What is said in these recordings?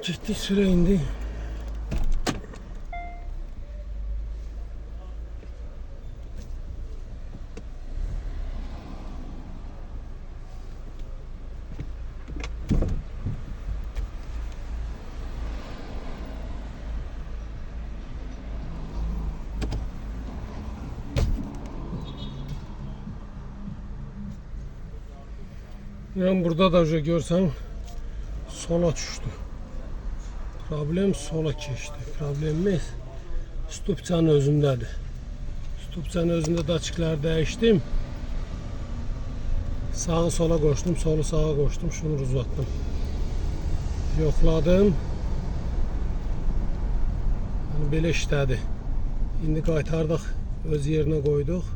Ciddi süre indi. Yani burada da görsen sola düştü. Problem sola keçdi. Problemimiz stupçanın özündədir. Stupçanın özündə daçikləri dəyişdim. Sağı sola qoşdum, solu sağa qoşdum, şunu uzatdım. Yoxladım. Yəni belə işlədi. İndi qaytardıq, öz yerinə qoyduq.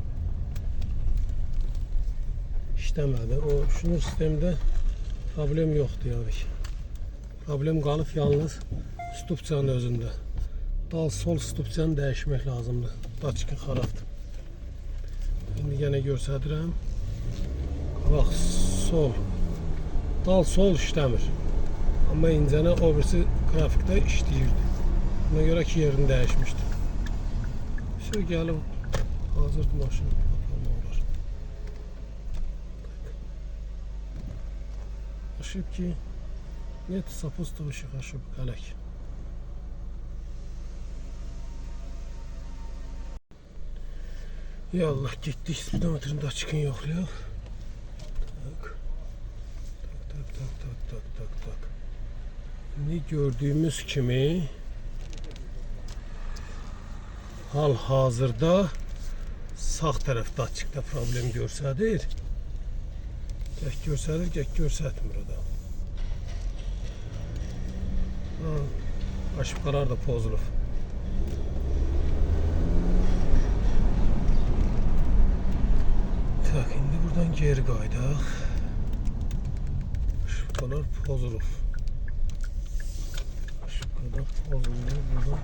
İşləmədi. O şunur sistemdə problem yoxdur yəni. Problem qalıb yalnız stupçanın özündə. Dal sol stupçanı dəyişmək lazımdır. Daçki xarabdır. İndi yenə göstərirəm. Bax sol. Dal sol işləmir. Amma incənə o birisi qrafikdə işləyirdi. Buna görə ki yerini dəyişmişdi. Şey gəlib hazırdır maşın. Ошибки нет сопутствующих ошибок, Олег. Ya Allah, gittik spidometrinde açıkın yoxlayaq. Tak. Şimdi gördüğümüz kimi hal-hazırda sağ tərəfdə açıqda problem göstərir. Gəh göstərir, gəh göstərmir o da. Aşıqlar da pozulur. Tak, indi buradan geri qaydaq. Aşıqlar pozulur. Aşıqlar pozulur buradan.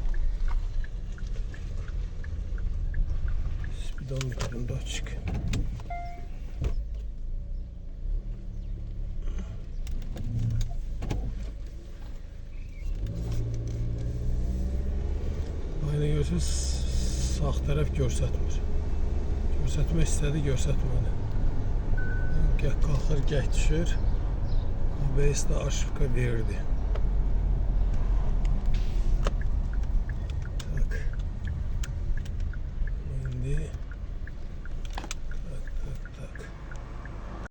Spidometrində açıq. Sağ tərəf göstərmir. Göstərmək istədi, göstərmədi. Gəh qalxır, gəh düşür. ABS də aşıqqa verdi.